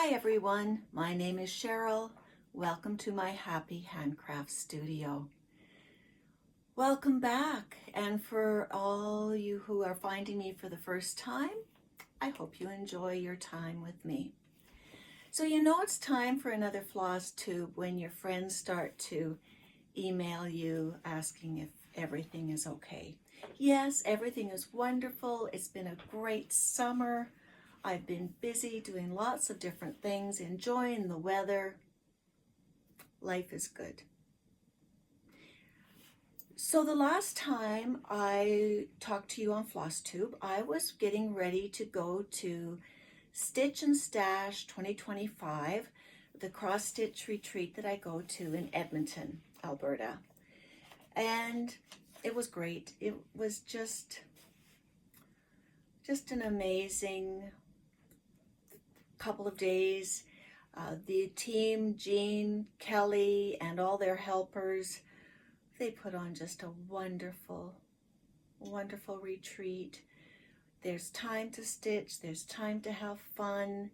Hi everyone, my name is Cheryl. Welcome to my Happy Handcraft Studio. Welcome back, and for all you who are finding me for the first time, I hope you enjoy your time with me. So you know it's time for another floss tube when your friends start to email you asking if everything is okay. Yes, everything is wonderful. It's been a great summer. I've been busy doing lots of different things, enjoying the weather. Life is good. So the last time I talked to you on FlossTube, I was getting ready to go to Stitch and Stash 2025, the cross stitch retreat that I go to in Edmonton, Alberta. And it was great. It was just an amazing couple of days. The team, Jean, Kelly, and all their helpers, they put on just a wonderful, wonderful retreat. There's time to stitch, there's time to have fun.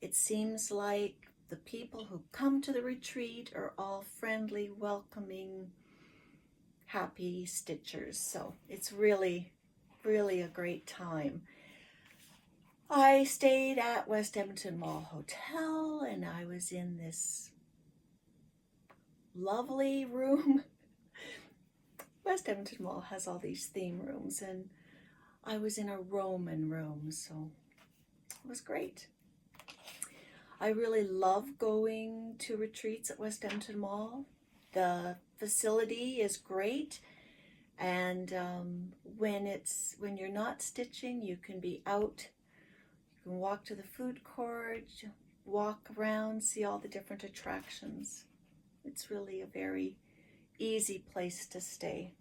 It seems like the people who come to the retreat are all friendly, welcoming, happy stitchers. So it's really, really a great time. I stayed at West Edmonton Mall Hotel, and I was in this lovely room. West Edmonton Mall has all these theme rooms, and I was in a Roman room, so it was great. I really love going to retreats at West Edmonton Mall. The facility is great, and when you're not stitching, you can be out. You can walk to the food court, walk around, see all the different attractions. It's really a very easy place to stay.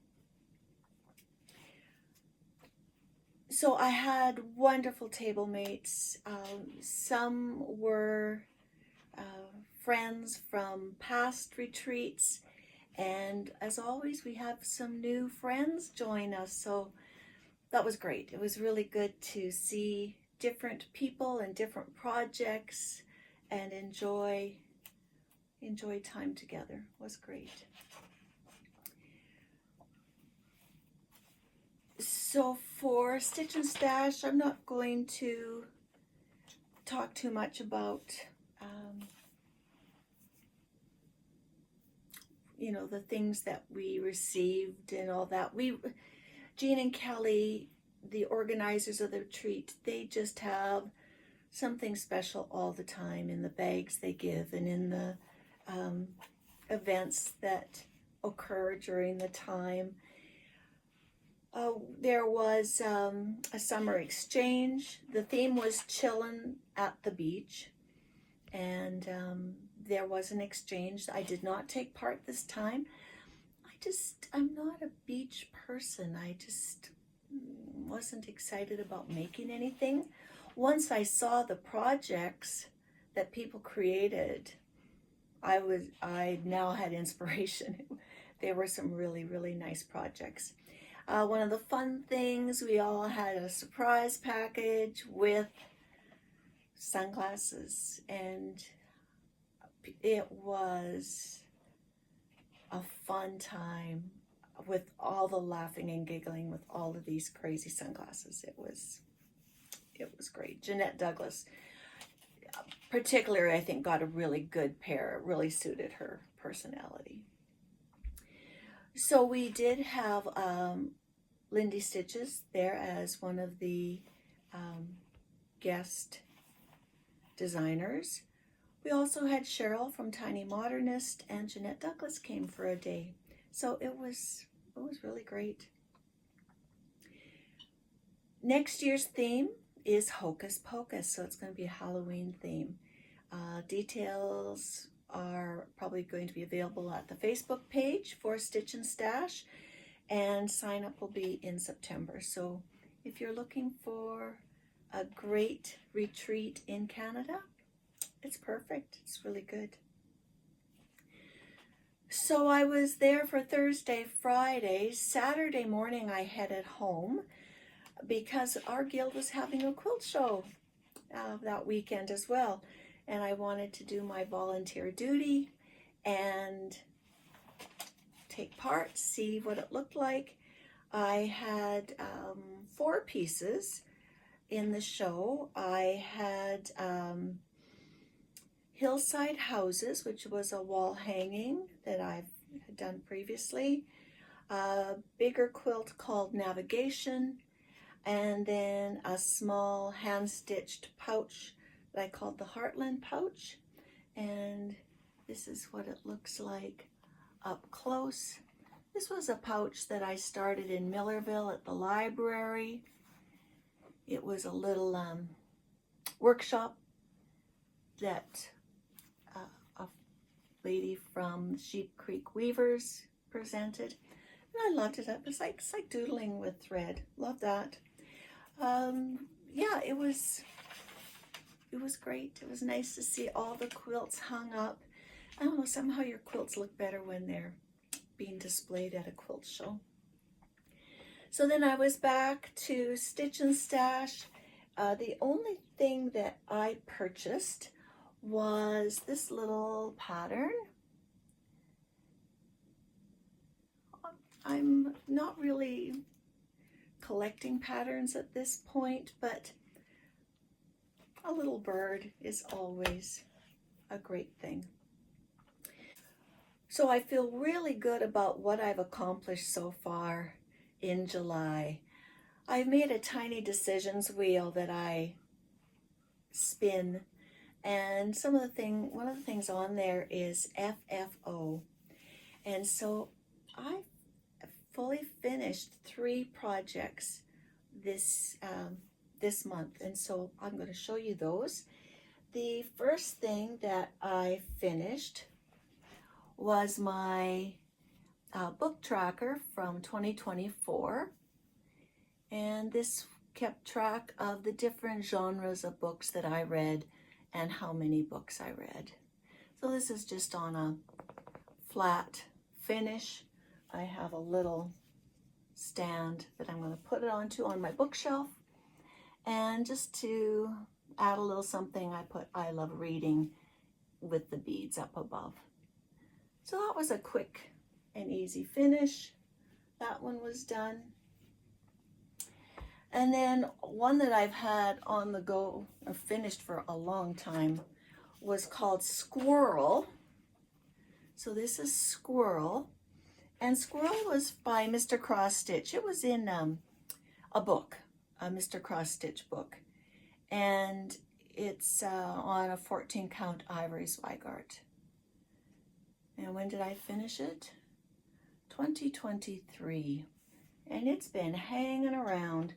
So I had wonderful table mates. Some were friends from past retreats, and as always, we have some new friends join us. So that was great. It was really good to see different people and different projects and enjoy time together. It was great. So for Stitch and Stash, I'm not going to talk too much about the things that we received and all that. Jean and Kelly, the organizers of the retreat, they just have something special all the time in the bags they give and in the events that occur during the time. There was a summer exchange. The theme was chillin' at the beach, and there was an exchange. I did not take part this time. I'm not a beach person. I just wasn't excited about making anything. Once I saw the projects that people created, I now had inspiration. There were some really, really nice projects. One of the fun things, we all had a surprise package with sunglasses, and it was a fun time with all the laughing and giggling with all of these crazy sunglasses. It was great. Jeanette Douglas, particularly, I think, got a really good pair. It really suited her personality. So we did have Lindy Stitches there as one of the guest designers. We also had Cheryl from Tiny Modernist, and Jeanette Douglas came for a day. So it was really great. Next year's theme is Hocus Pocus, so it's going to be a Halloween theme. Details are probably going to be available at the Facebook page for Stitch and Stash, and sign up will be in September. So if you're looking for a great retreat in Canada, it's perfect. It's really good. So I was there for Thursday, Friday. Saturday morning I headed home because our guild was having a quilt show that weekend as well. and I wanted to do my volunteer duty and take part, see what it looked like. I had 4 pieces in the show. I had hillside houses, which was a wall hanging that I've done previously, a bigger quilt called Navigation, and then a small hand-stitched pouch that I called the Heartland pouch. And this is what it looks like up close. This was a pouch that I started in Millerville at the library. It was a little workshop that a lady from Sheep Creek Weavers presented. And I loved it. It's like doodling with thread. Love that. Yeah, it was great. It was nice to see all the quilts hung up. I don't know, somehow your quilts look better when they're being displayed at a quilt show. So then I was back to Stitch and Stash. The only thing that I purchased was this little pattern. I'm not really collecting patterns at this point, but a little bird is always a great thing. So I feel really good about what I've accomplished so far in July. I've made a tiny decisions wheel that I spin, and one of the things on there is FFO. And so I fully finished 3 projects this month, and so I'm going to show you those. The first thing that I finished was my book tracker from 2024, and this kept track of the different genres of books that I read and how many books I read. So this is just on a flat finish. I have a little stand that I'm going to put it onto on my bookshelf, and just to add a little something, I put I love reading with the beads up above. So that was a quick and easy finish. That one was done. And then one that I've had on the go or finished for a long time was called Squirrel. So this is Squirrel. And Squirrel was by Mr. Cross Stitch. It was in a book, a Mr. Cross Stitch book. And it's on a 14 count ivory Zweigart. And when did I finish it? 2023. And it's been hanging around.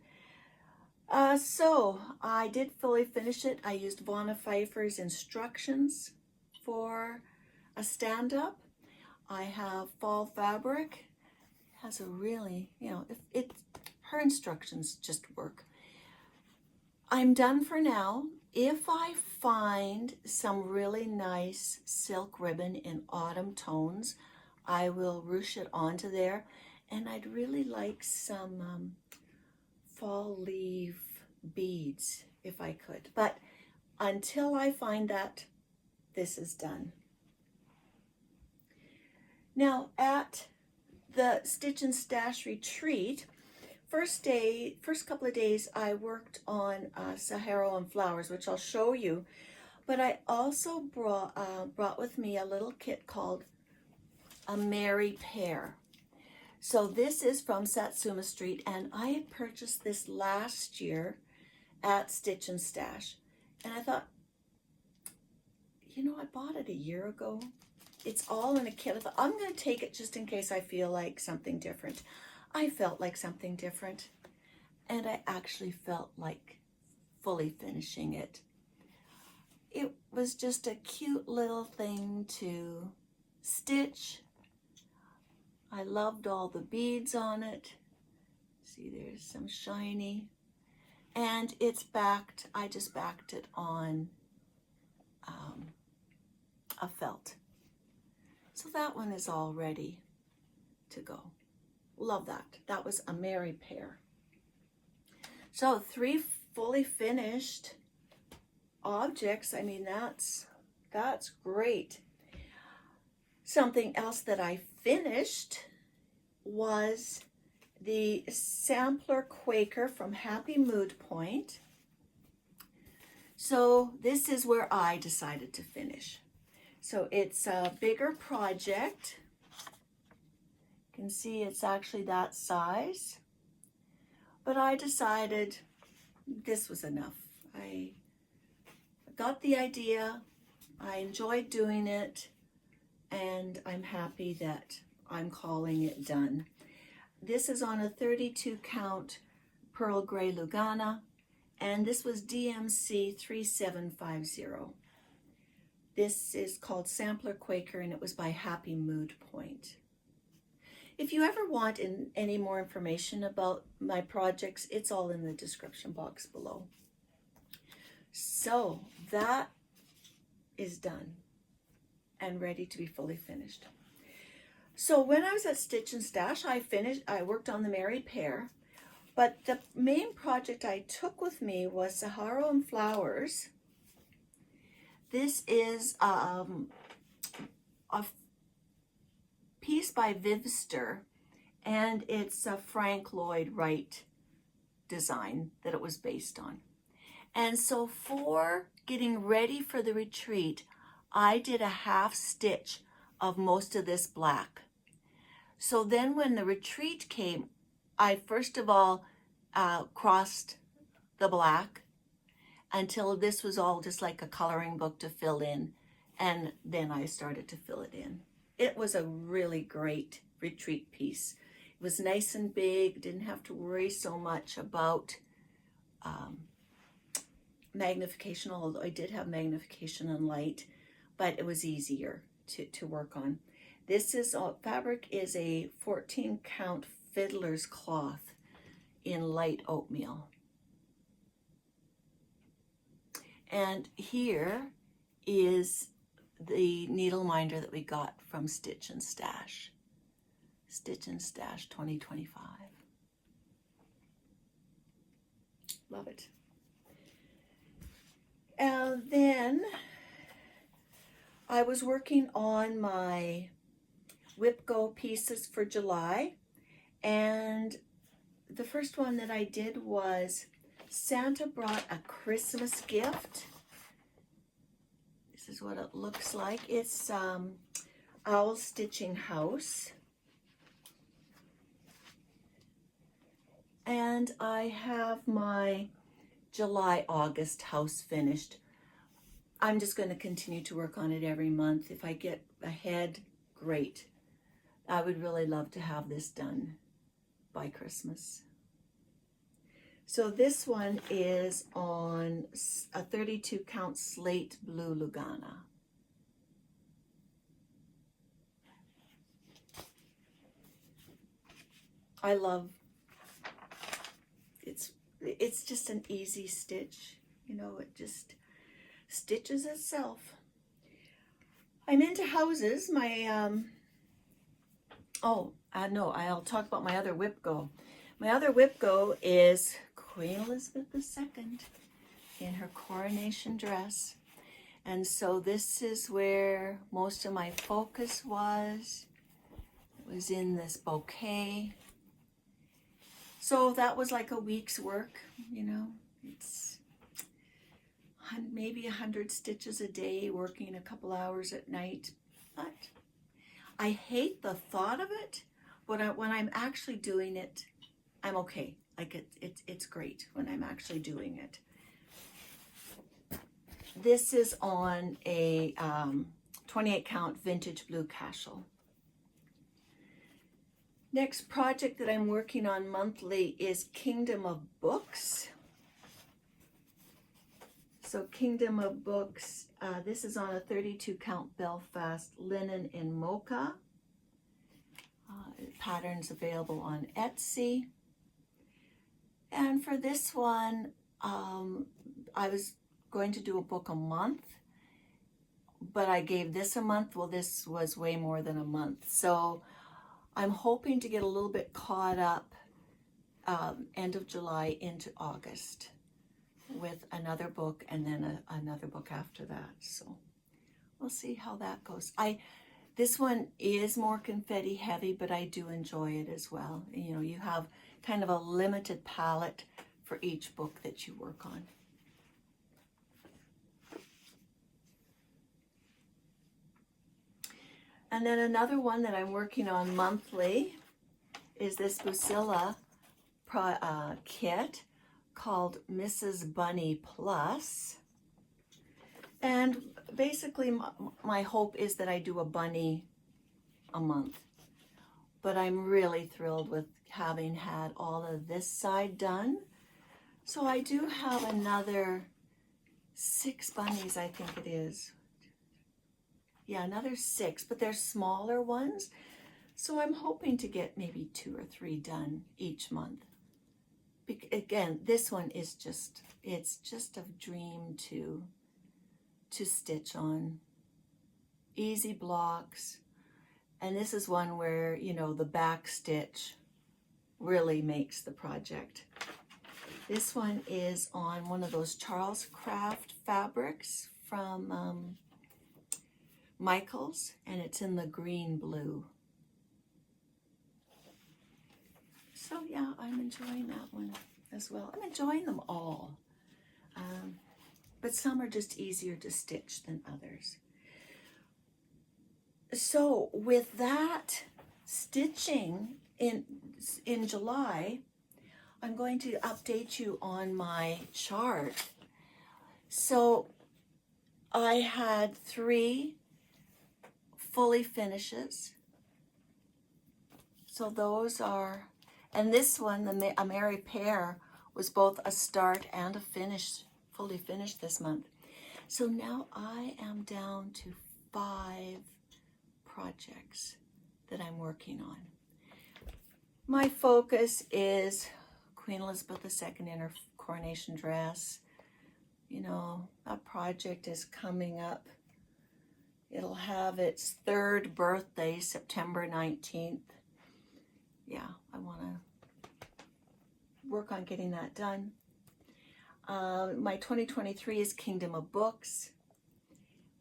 So I did fully finish it. I used Vonna Pfeiffer's instructions for a stand-up. I have fall fabric. It has a really, her instructions just work. I'm done for now. If I find some really nice silk ribbon in autumn tones, I will ruche it onto there. And I'd really like some fall leaf beads if I could. But until I find that, this is done. Now at the Stitch and Stash retreat, first couple of days I worked on Sahara and Flowers, which I'll show you, but I also brought with me a little kit called A Merry Pair. So this is from Satsuma Street, and I had purchased this last year at Stitch and Stash, and I thought, I bought it a year ago. It's all in a kit. I thought, I'm going to take it just in case I feel like something different. I felt like something different, and I actually felt like fully finishing it. It was just a cute little thing to stitch. I loved all the beads on it. See, there's some shiny. And it's backed, I just backed it on a felt. So that one is all ready to go. Love that. That was A Merry Pair. So 3 fully finished objects, I mean, that's great. Something else that I finished was the sampler Quaker from Happy Mood Point. So this is where I decided to finish. So it's a bigger project. You can see it's actually that size. But I decided this was enough. I got the idea, I enjoyed doing it, and I'm happy that I'm calling it done. This is on a 32 count pearl gray Lugano, and this was DMC 3750. This is called Sampler Quaker, and it was by Happy Mood Point. If you ever want any more information about my projects, it's all in the description box below. So that is done and ready to be fully finished. So when I was at Stitch and Stash, I worked on the Married Pair, but the main project I took with me was Sahara and Flowers. This is a piece by Vivster, and it's a Frank Lloyd Wright design that it was based on. And so for getting ready for the retreat, I did a half stitch of most of this black. So then when the retreat came, I first of all crossed the black until this was all just like a coloring book to fill in, and then I started to fill it in. It was a really great retreat piece. It was nice and big, didn't have to worry so much about magnification, although I did have magnification and light, but it was easier to work on. This fabric is a 14 count fiddler's cloth in light oatmeal. And here is the needle minder that we got from Stitch and Stash. Stitch and Stash 2025. Love it. And then I was working on my Whip Go pieces for July, and the first one that I did was Santa brought a Christmas gift. This is what it looks like. It's Owl Stitching House. And I have my July-August house finished. I'm just going to continue to work on it every month. If I get ahead, great. I would really love to have this done by Christmas. So this one is on a 32 count slate blue Lugano. I love, it's just an easy stitch, you know, it just stitches itself. I'm into houses. My, I'll talk about my other Whip Go. My other Whip Go is Queen Elizabeth II in Her Coronation Dress. And so this is where most of my focus was. It was in this bouquet. So that was like a week's work, you know. It's maybe 100 stitches a day, working a couple hours at night. But I hate the thought of it, but when I'm actually doing it, I'm okay. Like it's great when I'm actually doing it. This is on a 28 count Vintage Blue Cashel. Next project that I'm working on monthly is Kingdom of Books. So Kingdom of Books, this is on a 32 count Belfast Linen in Mocha. Patterns available on Etsy. And for this one, I was going to do a book a month, but I gave this a month. Well, this was way more than a month. So I'm hoping to get a little bit caught up end of July into August. with another book and then another book after that. So we'll see how that goes. This one is more confetti heavy, but I do enjoy it as well. You know, you have kind of a limited palette for each book that you work on. And then another one that I'm working on monthly is this Bucilla kit called Mrs. Bunny Plus. And basically my hope is that I do a bunny a month. But I'm really thrilled with having had all of this side done. So I do have another 6 bunnies, I think it is. Yeah, another 6, but they're smaller ones. So I'm hoping to get maybe 2 or 3 done each month. Again, this one is just, it's just a dream to stitch on. Easy blocks. And this is one where, you know, the back stitch really makes the project. This one is on one of those Charlescraft fabrics from Michael's, and it's in the green blue. So yeah, I'm enjoying that one as well. I'm enjoying them all, but some are just easier to stitch than others. So with that stitching in July, I'm going to update you on my chart. So I had 3 fully finishes. So those are, and this one, A Merry Pair, was both a start and a finish, fully finished this month. So now I am down to 5 projects that I'm working on. My focus is Queen Elizabeth II in Her Coronation Dress. You know, that project is coming up. It'll have its 3rd birthday, September 19th. Yeah, I want to work on getting that done. My 2023 is Kingdom of Books.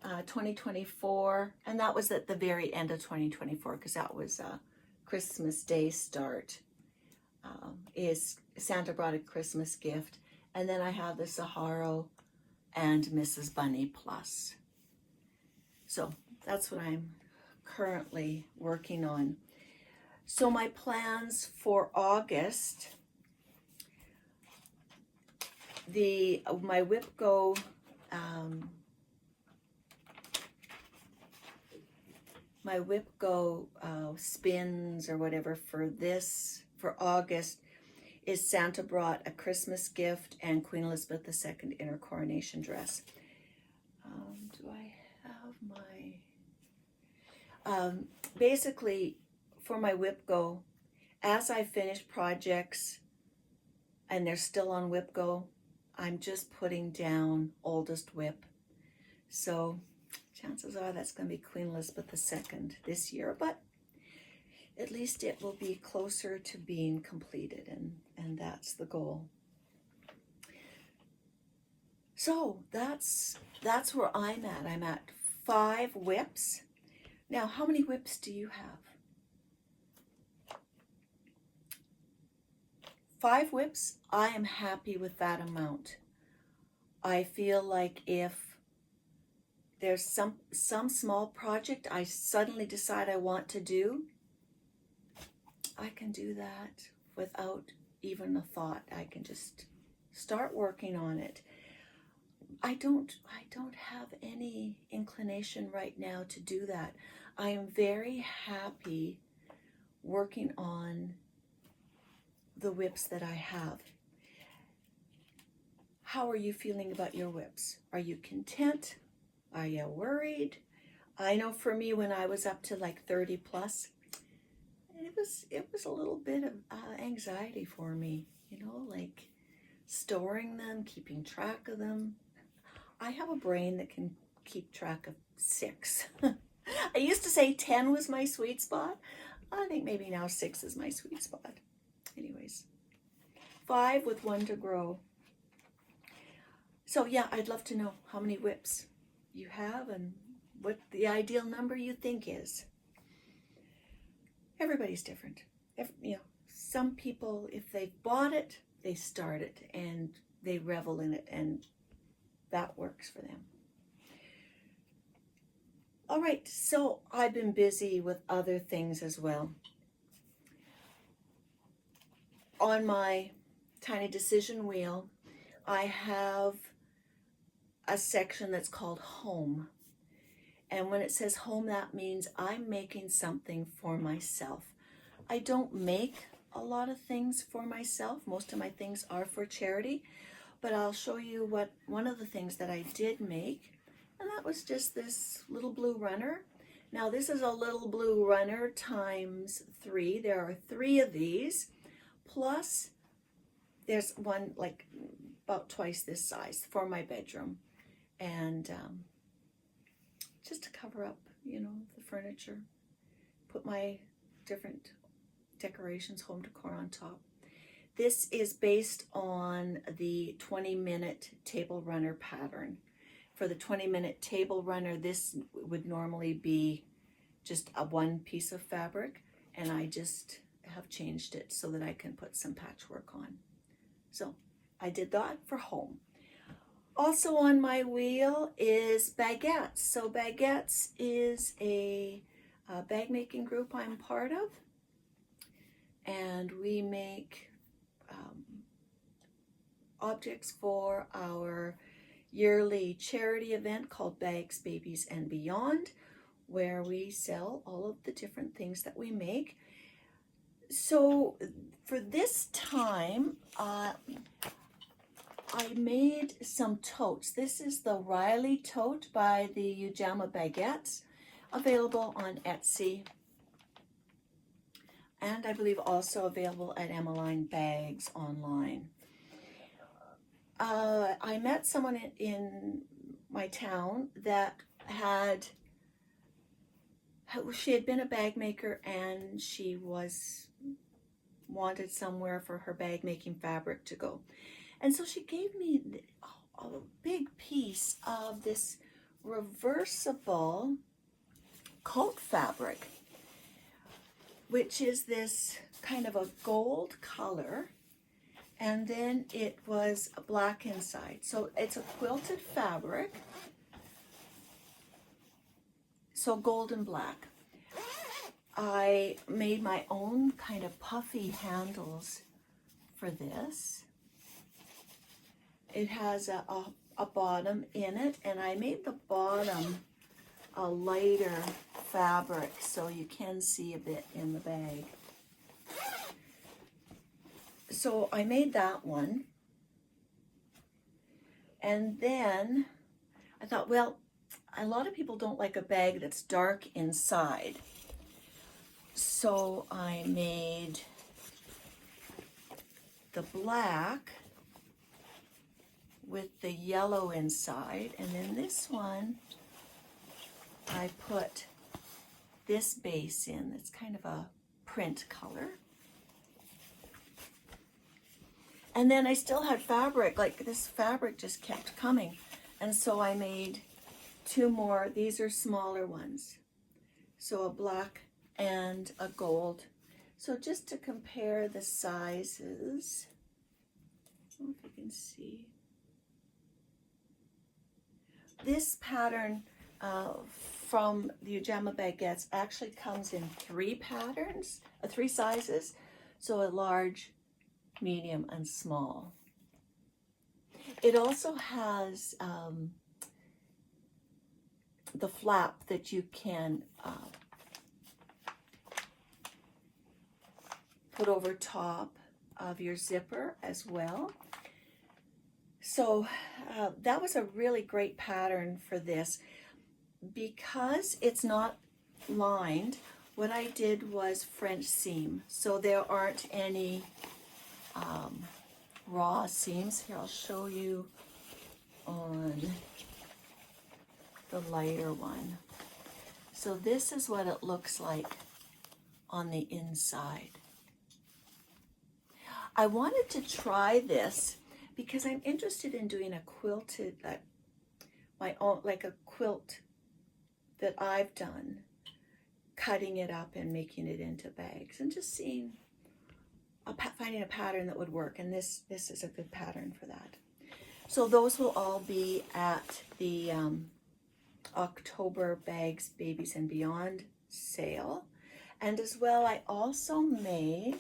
2024, and that was at the very end of 2024 because that was Christmas Day start, is Santa Brought a Christmas Gift. And then I have the Saharo and Mrs. Bunny Plus. So that's what I'm currently working on. So my plans for August, my WIPGO spins or whatever for August is Santa Brought a Christmas Gift and Queen Elizabeth II in Her Coronation Dress. Do I have my... basically, for my WIPGO, as I finish projects and they're still on WIPGO, I'm just putting down oldest WIP. So chances are that's going to be Queen Elizabeth II this year, but at least it will be closer to being completed, and that's the goal. So that's where I'm at. I'm at 5 WIPs. Now, how many WIPs do you have? 5 WIPs, I am happy with that amount. I feel like if there's some small project I suddenly decide I want to do, I can do that without even a thought. I can just start working on it. I don't have any inclination right now to do that. I am very happy working on the WIPs that I have. How are you feeling about your WIPs? Are you content? Are you worried? I know for me, when I was up to like 30 plus, it was a little bit of anxiety for me, you know, like storing them, keeping track of them. I have a brain that can keep track of 6. I used to say 10 was my sweet spot. I think maybe now 6 is my sweet spot. Anyways, 5 with 1 to grow. So yeah, I'd love to know how many whips you have and what the ideal number you think is. Everybody's different. Some people, if they've bought it, they start it and they revel in it, and that works for them. All right, so I've been busy with other things as well. On my tiny decision wheel, I have a section that's called home. And when it says home, that means I'm making something for myself. I don't make a lot of things for myself. Most of my things are for charity, but I'll show you what one of the things that I did make, and that was just this little blue runner. Now this is a little blue runner times 3. There are 3 of these, plus there's one like about twice this size for my bedroom, and just to cover up, the furniture, put my different decorations, home decor on top. This is based on the 20-minute table runner pattern. For the 20-minute table runner, this would normally be just one piece of fabric, and I just have changed it so that I can put some patchwork on. So I did that for home. Also on my wheel is Bagettes. So Bagettes is a bag making group I'm part of, and we make objects for our yearly charity event called Bags, Babies, and Beyond, where we sell all of the different things that we make. So for this time, I made some totes. This is the Ryley tote by the Ujamaa Bagettes, available on Etsy, and I believe also available at Emmaline Bags online. I met someone in my town that she had been a bag maker, and she wanted somewhere for her bag making fabric to go. And so she gave me a big piece of this reversible coat fabric, which is this kind of a gold color, and then it was black inside. So it's a quilted fabric, so gold and black. I made my own kind of puffy handles for this. It has a bottom in it, and I made the bottom a lighter fabric so you can see a bit in the bag. So I made that one, and then I thought, well, a lot of people don't like a bag that's dark inside, so I made the black with the yellow inside, and then this one I put this base in. It's kind of a print color. And then I still had fabric, like this fabric just kept coming, and so I made 2 more. These are smaller ones, so a black and a gold. So just to compare the sizes, I don't know if you can see. This pattern from the Ujamaa Bagettes actually comes in 3 patterns, 3 sizes, so a large, medium, and small. It also has the flap that you can put over top of your zipper as well. So that was a really great pattern for this. Because it's not lined, what I did was French seam, so there aren't any raw seams. Here, I'll show you on the lighter one. So this is what it looks like on the inside. I wanted to try this because I'm interested in doing a quilted, my own, like a quilt that I've done, cutting it up and making it into bags, and just seeing, finding a pattern that would work. And this is a good pattern for that. So those will all be at the October Bags, Babies and Beyond sale. And as well, I also made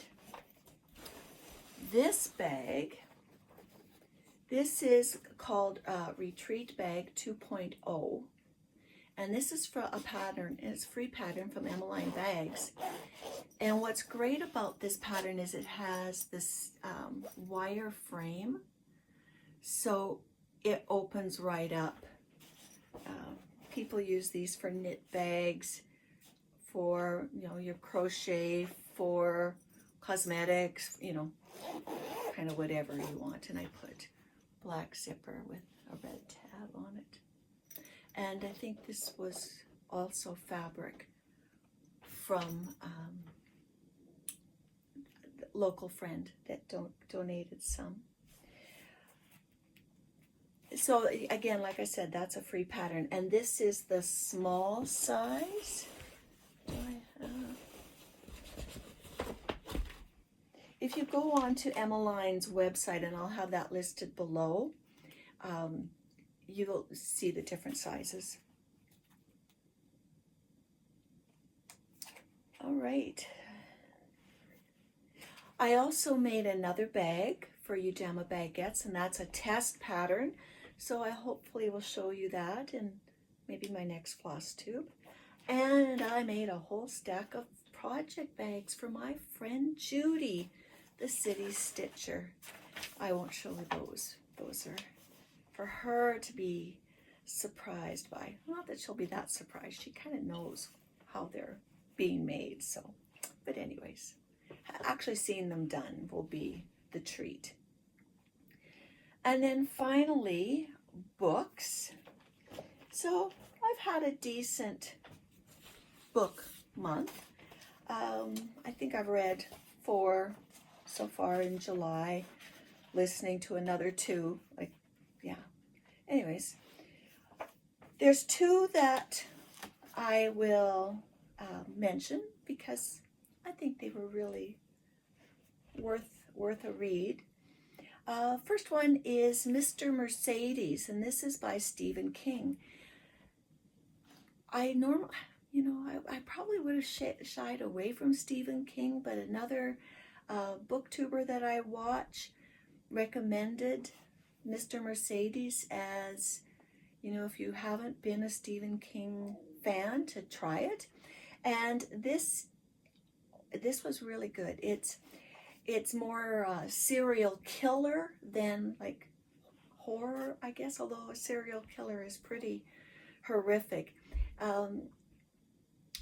this bag. This is called Retreat Bag 2.0. And this is for a pattern. It's a free pattern from Emmaline Bags. And what's great about this pattern is it has this wire frame. So it opens right up. People use these for knit bags, for, you know, your crochet, for cosmetics, you know, kind of whatever you want. And I put black zipper with a red tab on it. And I think this was also fabric from a local friend that donated some. So again, like I said, that's a free pattern. And this is the small size. If you go on to Emmaline's website, and I'll have that listed below, you will see the different sizes. All right. I also made another bag for Ujamaa Bagettes, and that's a test pattern. So I hopefully will show you that in maybe my next floss tube. And I made a whole stack of project bags for my friend Judy, the City Stitcher. I won't show you those. Those are for her to be surprised by. Not that she'll be that surprised. She kind of knows how they're being made. So, but anyways, actually seeing them done will be the treat. And then finally, books. So I've had a decent book month. I think I've read 4 so far in July, listening to another 2, like, yeah. Anyways, there's 2 that I will mention because I think they were really worth a read. First one is Mr. Mercedes, and this is by Stephen King. I probably would have shied away from Stephen King, but another booktuber that I watch recommended Mr. Mercedes as, you know, if you haven't been a Stephen King fan, to try it. And this was really good. It's more serial killer than like horror, I guess, although a serial killer is pretty horrific.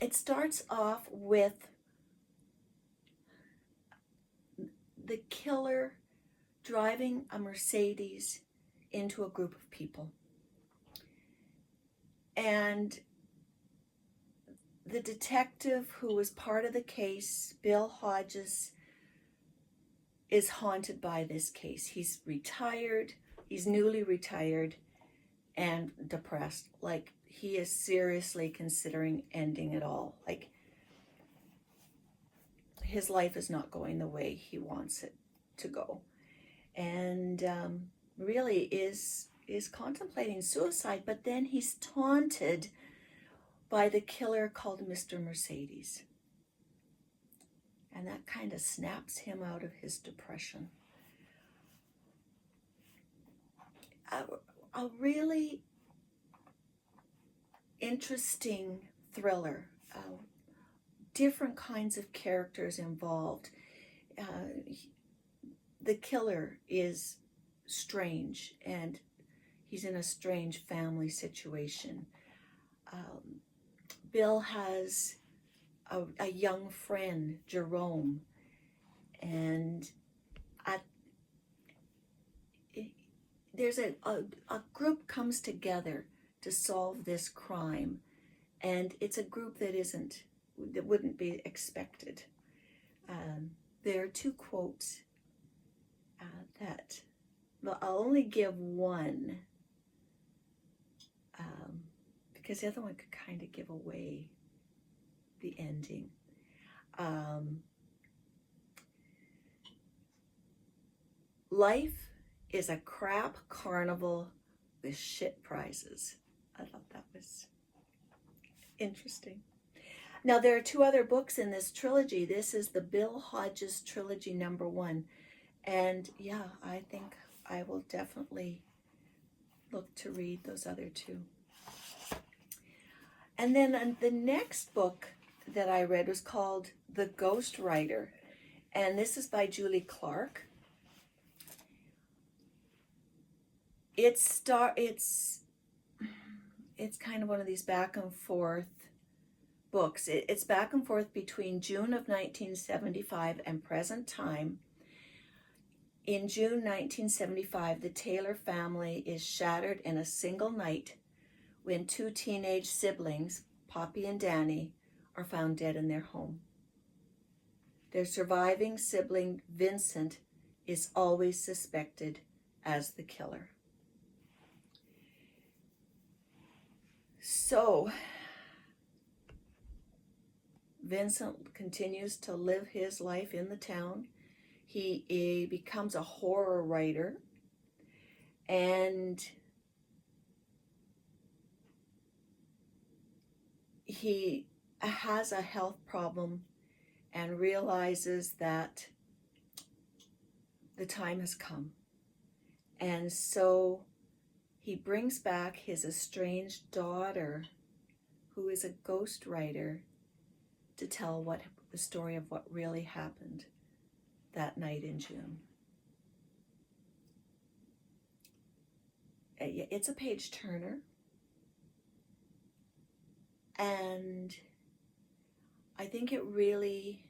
It starts off with the killer driving a Mercedes into a group of people. And the detective who was part of the case, Bill Hodges, is haunted by this case. He's retired, he's newly retired and depressed. Like, he is seriously considering ending it all. Like, his life is not going the way he wants it to go. And really is contemplating suicide, but then he's taunted by the killer called Mr. Mercedes. And that kind of snaps him out of his depression. A really interesting thriller. Different kinds of characters involved. The killer is strange, and he's in a strange family situation. Bill has a young friend, Jerome, and there's a group comes together to solve this crime, and it's a group that wouldn't be expected. There are 2 quotes that well, I'll only give one, because the other one could kind of give away the ending. Life is a crap carnival with shit prizes. I thought that was interesting. Now, there are 2 other books in this trilogy. This is the Bill Hodges Trilogy #1. And yeah, I think I will definitely look to read those other 2. And then the next book that I read was called The Ghostwriter. And this is by Julie Clark. It's kind of one of these back and forth books. It's back and forth between June of 1975 and present time. In June 1975, the Taylor family is shattered in a single night when 2 teenage siblings, Poppy and Danny, are found dead in their home. Their surviving sibling, Vincent, is always suspected as the killer. So, Vincent continues to live his life in the town. He becomes a horror writer, and he has a health problem and realizes that the time has come. And so he brings back his estranged daughter, who is a ghostwriter, to tell the story of what really happened that night in June. It's a page turner, and I think it really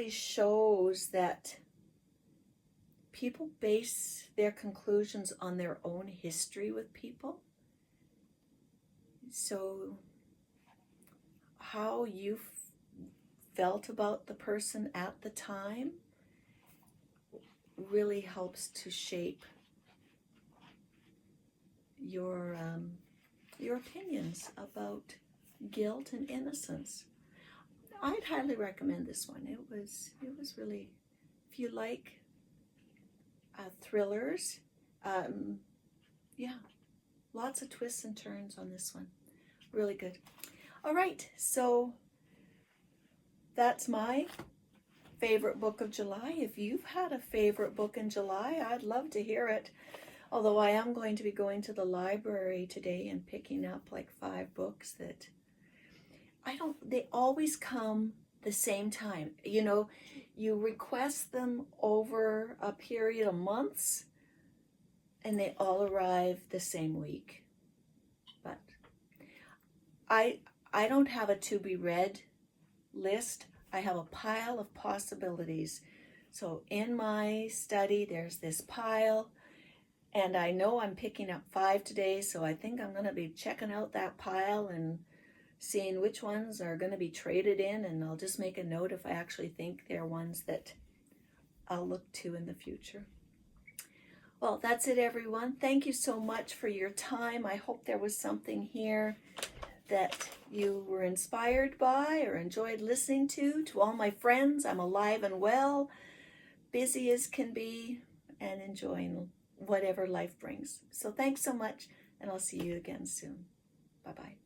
shows that people base their conclusions on their own history with people. So how you felt about the person at the time really helps to shape your opinions about guilt and innocence. I'd highly recommend this one. It was really, if you like thrillers, yeah, lots of twists and turns on this one. Really good. All right, so that's my favorite book of July. If you've had a favorite book in July, I'd love to hear it. Although I am going to be going to the library today and picking up like 5 books that they always come the same time. You know, you request them over a period of months and they all arrive the same week. But I don't have a to be read list. I have a pile of possibilities. So in my study, there's this pile, and I know I'm picking up 5 today, so I think I'm going to be checking out that pile and seeing which ones are going to be traded in, and I'll just make a note if I actually think they're ones that I'll look to in the future. Well, that's it, everyone. Thank you so much for your time. I hope there was something here that you were inspired by or enjoyed listening to. To all my friends, I'm alive and well, busy as can be, and enjoying whatever life brings. So thanks so much, and I'll see you again soon. Bye-bye.